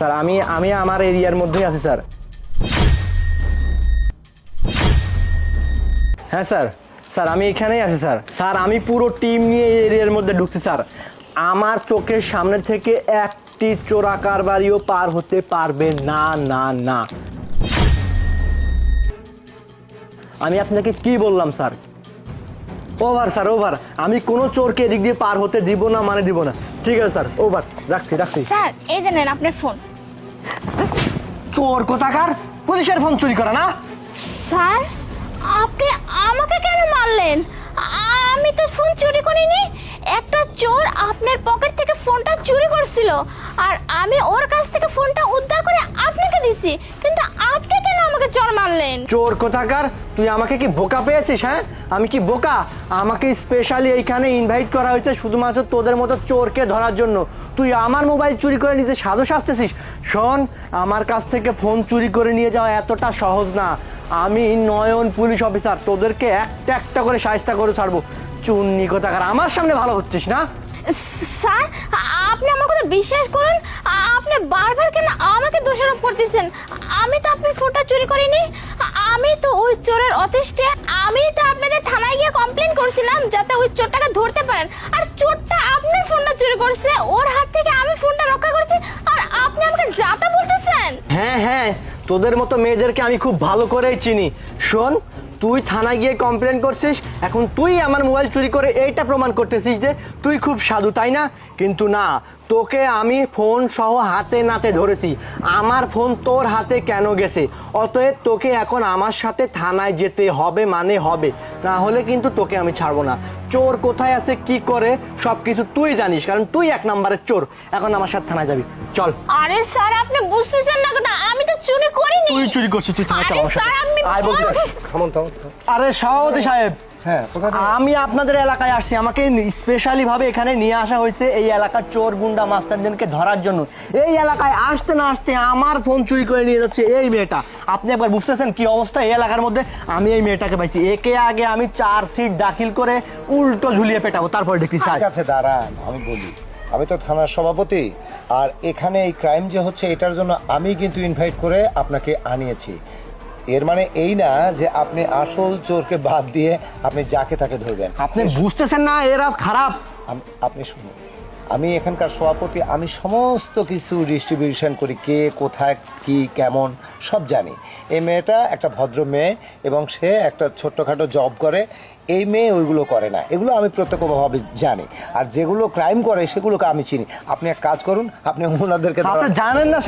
Sir আমি আমি আমার এরিয়ার মধ্যেই আছি স্যার। হ্যাঁ স্যার, স্যার আমি এখানেই আছি স্যার। স্যার আমি পুরো টিম নিয়ে এই এরিয়ার মধ্যে ঢুকছি স্যার। আমার চোখের সামনে থেকে একটি চোরাকার বাড়িও পার হতে পারবে না না না। আমি আপনাকে কি বললাম স্যার? Over sir over. আমি কোনো চোরকে এদিক দিয়ে পার হতে দিব না মানে দিব না। ঠিক আছে স্যার, ওভার। রাখছি রাখছি। স্যার এই যে নেন আপনার ফোন। চোর কোথাকার, পুলিশের ফোন চুরি করে না? স্যার আপনি আমাকে কেন মারলেন? আমি তো ফোন চুরি করিনি। একটা চোর আপনার পকেট থেকে ফোনটা চুরি করছিল আর আমি ওর কাছ থেকে ফোনটা উদ্ধার করে আপনাকে দিছি, কিন্তু আপনি কেন আমাকে চোর মারলেন? চোর কোথাকার, তুই আমাকে কি বোকা পেয়েছিস? হ্যাঁ আমি কি বোকা? আমাকে স্পেশালি এইখানে ইনভাইট করা হয়েছে শুধুমাত্র তোদের মতো চোরকে ধরার জন্য। তুই আমার মোবাইল চুরি করে নিজে সাধু সাজতেছিস। শোন, আমার কাছ থেকে ফোন চুরি করে নিয়ে যাওয়া এতটা সহজ না। আমি নয়ন পুলিশ অফিসার, তোদেরকে একটা একটা করে শায়েস্তা করে ছাড়বো। চুন্নি কোথাকার, আমার সামনে ভালো হচ্ছিস না? স্যার আপনি আমার কথা বিশ্বাস করুন। আপনি বারবার কেন আমাকে দোষারোপ করতেছেন? আমি তো আপনার ফোনটা চুরি করিনি। আমি তো ওই চোরের অতিষ্ঠে আমি তো আপনাদের থানায় গিয়ে কমপ্লেন করছিলাম যাতে ওই চোরটাকে ধরতে পারেন। আর চোরটা আপনার ফোনটা চুরি করছে, ওর হাত থেকে আমি ফোনটা রক্ষা করছি, আর আপনি আমাকে যাতা বলতেছেন? হ্যাঁ হ্যাঁ, তোদের মতো মেয়েদেরকে আমি খুব ভালো করেই চিনি। শোন, তুই থানায় গিয়ে কমপ্লেন করছিস, এখন তুই আমার মোবাইল চুরি করে এইটা প্রমাণ করতেছিস যে তুই খুব সাধু, তাই না? কিন্তু না, তোকে আমি ফোন সহ হাতে নাতে ধরেছি। আমার ফোন তোর হাতে কেন গেছে? অতএব তোকে এখন আমার সাথে থানায় যেতে হবে মানে হবে, না হলে কিন্তু তোকে আমি ছাড়বো না। চোর কোথায় আছে কি করে সবকিছু তুই জানিস, কারণ তুই এক নম্বরের চোর। এখন আমার সাথে থানায় যাবি, চল। আরে স্যার আপনি বুঝতেছেন না না, আমি তো চুরি করিনি। তুই চুরি করছিস, তুই থানায় চল আমার সাথে। স্যার আপনি থামুন থামুন। আরে সভাপতি সাহেব, হ্যাঁ, আমি আপনাদের এলাকায় আসছি, আমাকে স্পেশালি ভাবে এখানে নিয়ে আসা হয়েছে এই এলাকার চোর গুন্ডা মাস্টারদেরকে ধরার জন্য। এই এলাকায় আসতে না আসতে আমার ফোন চুরি করে নিয়ে যাচ্ছে এই মেয়েটা। আপনি একবার বুঝতেছেন কি অবস্থা এই এলাকার মধ্যে? আমি এই মেয়েটাকে পাইছি, একে আগে আমি চার্জশিট দাখিল করে উল্টো ঝুলিয়ে পেটাবো, তারপর দেখি স্যার। ঠিক আছে দাঁড়ান, আমি বলি। আমি তো থানার সভাপতি, আর এখানে এই ক্রাইম যে হচ্ছে এটার জন্য আমি কিন্তু ইনভাইট করে আপনাকে আনিয়েছি। এর মানে এই না যে আপনি আসল চোরকে বাদ দিয়ে আপনি যাকে তাকে ধরবেন। আপনি বুঝতেছেন না এরা খারাপ? আপনি শুনুন, আমি এখানকার সভাপতি, আমি সমস্ত কিছু ডিস্ট্রিবিউশন করি, কে কোথায় কি কেমন সব জানি। এই মেয়েটা একটা ভদ্র মেয়ে এবং সে একটা ছোট্টখাটো জব করে। এই মেয়ে ওইগুলো করে না, এগুলো আমি প্রত্যক্ষভাবে জানি। আর যেগুলো ক্রাইম করে সেগুলোকে আমি চিনি। আপনি এক কাজ করুন, আপনি ওনাদেরকে জানেন না